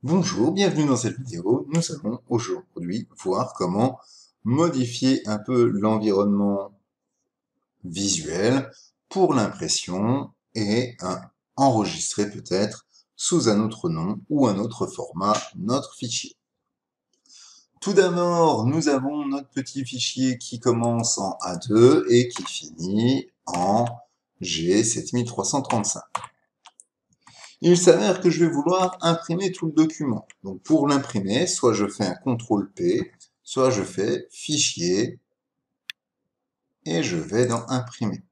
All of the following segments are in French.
Bonjour, bienvenue dans cette vidéo. Nous allons aujourd'hui voir comment modifier un peu l'environnement visuel pour l'impression et enregistrer peut-être sous un autre nom ou un autre format notre fichier. Tout d'abord, nous avons notre petit fichier qui commence en A2 et qui finit en G7335. Il s'avère que je vais vouloir imprimer tout le document. Donc pour l'imprimer, soit je fais un CTRL-P, soit je fais Fichier, et je vais dans Imprimer.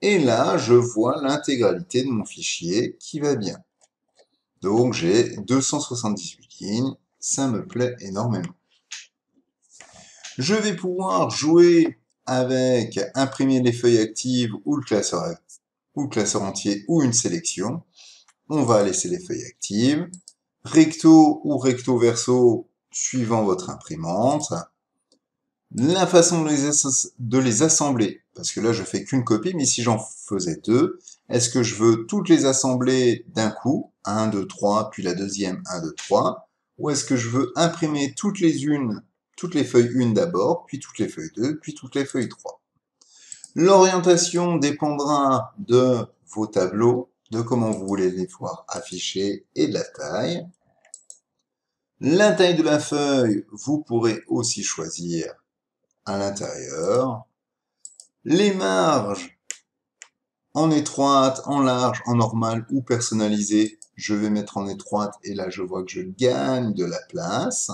Et là, je vois l'intégralité de mon fichier qui va bien. Donc j'ai 278 lignes, ça me plaît énormément. Je vais pouvoir jouer avec imprimer les feuilles actives ou le classeur entier ou une sélection. On va laisser les feuilles actives. Recto ou recto verso, suivant votre imprimante. La façon de les assembler, parce que là je fais qu'une copie, mais si j'en faisais deux, est-ce que je veux toutes les assembler d'un coup, 1, 2, 3, puis la deuxième, 1, 2, 3, ou est-ce que je veux imprimer toutes les feuilles 1 d'abord, puis toutes les feuilles 2, puis toutes les feuilles 3. L'orientation dépendra de vos tableaux, de comment vous voulez les voir affichés et de la taille. La taille de la feuille, vous pourrez aussi choisir à l'intérieur. Les marges, en étroite, en large, en normale ou personnalisée, je vais mettre en étroite et là je vois que je gagne de la place.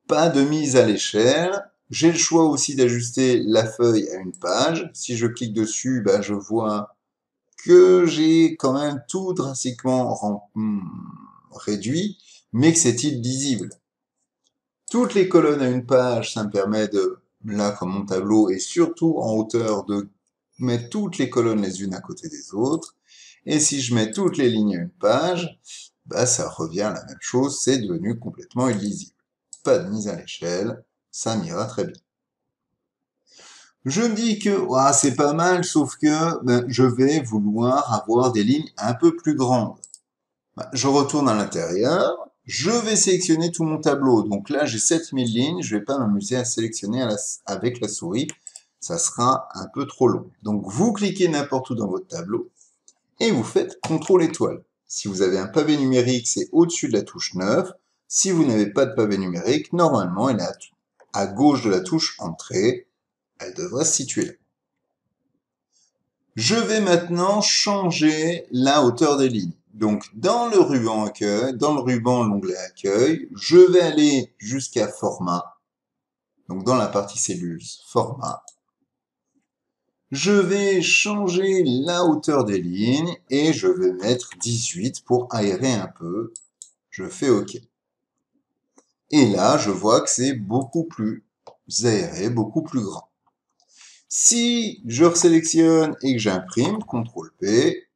Pas de mise à l'échelle. J'ai le choix aussi d'ajuster la feuille à une page. Si je clique dessus, je vois que j'ai quand même tout drastiquement réduit, mais que c'est illisible. Toutes les colonnes à une page, ça me permet de, là comme mon tableau, et surtout en hauteur, de mettre toutes les colonnes les unes à côté des autres. Et si je mets toutes les lignes à une page, ça revient à la même chose, c'est devenu complètement illisible. Pas de mise à l'échelle, ça m'ira très bien. Je me dis que c'est pas mal, sauf que je vais vouloir avoir des lignes un peu plus grandes. Je retourne à l'intérieur, je vais sélectionner tout mon tableau. Donc là, j'ai 7000 lignes, je ne vais pas m'amuser à sélectionner avec la souris, ça sera un peu trop long. Donc vous cliquez n'importe où dans votre tableau et vous faites CTRL étoile. Si vous avez un pavé numérique, c'est au-dessus de la touche 9. Si vous n'avez pas de pavé numérique, normalement, elle est à gauche de la touche Entrée. Elle devrait se situer là. Je vais maintenant changer la hauteur des lignes. Donc, dans le ruban accueil, dans le ruban l'onglet accueil, je vais aller jusqu'à format. Donc, dans la partie cellules, format. Je vais changer la hauteur des lignes et je vais mettre 18 pour aérer un peu. Je fais OK. Et là, je vois que c'est beaucoup plus aéré, beaucoup plus grand. Si je resélectionne et que j'imprime, CTRL-P,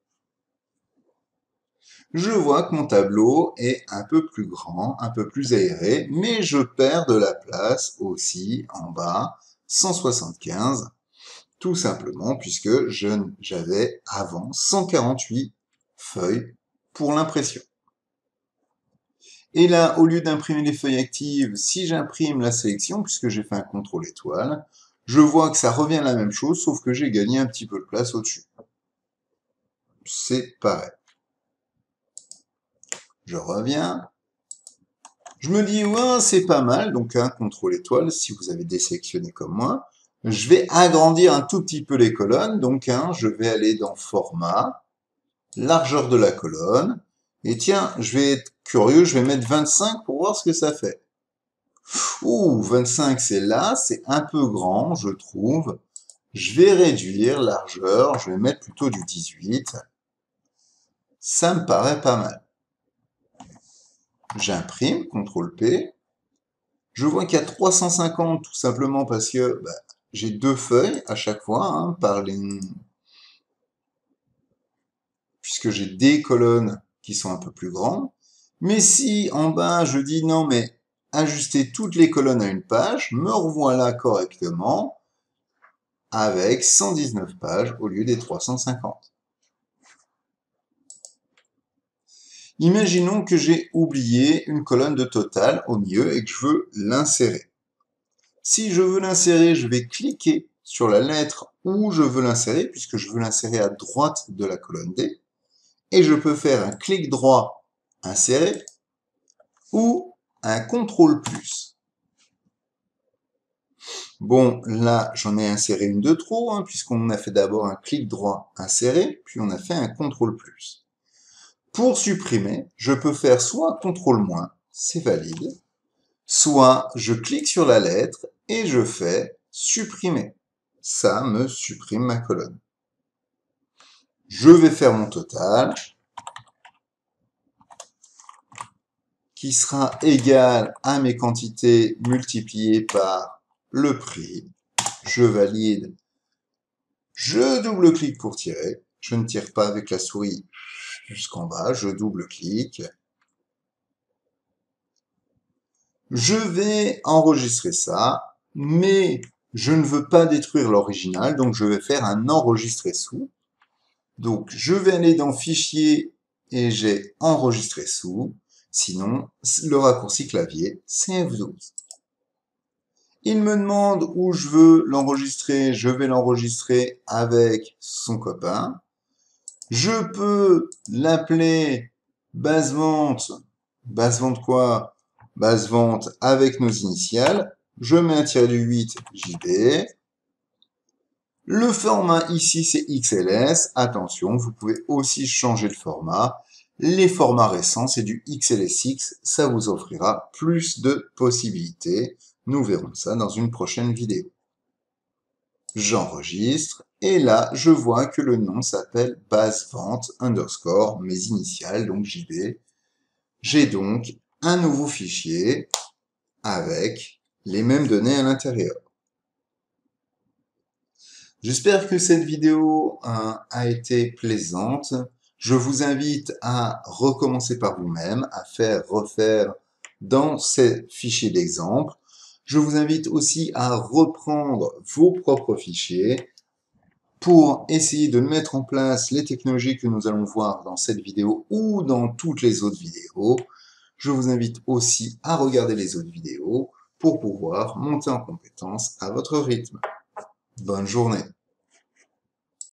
je vois que mon tableau est un peu plus grand, un peu plus aéré, mais je perds de la place aussi en bas, 175, tout simplement puisque j'avais avant 148 feuilles pour l'impression. Et là, au lieu d'imprimer les feuilles actives, si j'imprime la sélection, puisque j'ai fait un CTRL étoile, je vois que ça revient à la même chose, sauf que j'ai gagné un petit peu de place au-dessus. C'est pareil. Je reviens. Je me dis, ouais, c'est pas mal, donc un CTRL étoile, si vous avez désélectionné comme moi. Je vais agrandir un tout petit peu les colonnes, donc je vais aller dans Format, largeur de la colonne, et tiens, je vais être curieux, je vais mettre 25 pour voir ce que ça fait. Ouh, 25 c'est là, c'est un peu grand, je trouve. Je vais réduire largeur, je vais mettre plutôt du 18. Ça me paraît pas mal. J'imprime, CTRL-P. Je vois qu'il y a 350 tout simplement parce que j'ai deux feuilles à chaque fois, puisque j'ai des colonnes qui sont un peu plus grandes. Mais si en bas je dis non mais ajuster toutes les colonnes à une page, me revoilà correctement avec 119 pages au lieu des 350. Imaginons que j'ai oublié une colonne de total au milieu et que je veux l'insérer. Si je veux l'insérer, je vais cliquer sur la lettre où je veux l'insérer, puisque je veux l'insérer à droite de la colonne D. Et je peux faire un clic droit, insérer, ou un CTRL+. Bon, là, j'en ai inséré une de trop, hein, puisqu'on a fait d'abord un clic droit, insérer, puis on a fait un CTRL+. Pour supprimer, je peux faire soit CTRL-, c'est valide, soit je clique sur la lettre et je fais supprimer. Ça me supprime ma colonne. Je vais faire mon total, qui sera égal à mes quantités multipliées par le prix. Je valide, je double-clique pour tirer. Je ne tire pas avec la souris jusqu'en bas, je double-clique. Je vais enregistrer ça, mais je ne veux pas détruire l'original, donc je vais faire un enregistrer sous. Donc je vais aller dans Fichier et j'ai enregistré sous. Sinon, le raccourci clavier, c'est F12. Il me demande où je veux l'enregistrer, je vais l'enregistrer avec son copain. Je peux l'appeler base vente. Base vente quoi? Base vente avec nos initiales. Je mets un tiret du 8 JB. Le format ici, c'est XLS. Attention, vous pouvez aussi changer le format. Les formats récents, c'est du XLSX. Ça vous offrira plus de possibilités. Nous verrons ça dans une prochaine vidéo. J'enregistre, et là, je vois que le nom s'appelle base vente underscore mes initiales, donc JB. J'ai donc un nouveau fichier avec les mêmes données à l'intérieur. J'espère que cette vidéo a été plaisante. Je vous invite à recommencer par vous-même, à refaire dans ces fichiers d'exemple. Je vous invite aussi à reprendre vos propres fichiers pour essayer de mettre en place les technologies que nous allons voir dans cette vidéo ou dans toutes les autres vidéos. Je vous invite aussi à regarder les autres vidéos pour pouvoir monter en compétence à votre rythme. Bonne journée.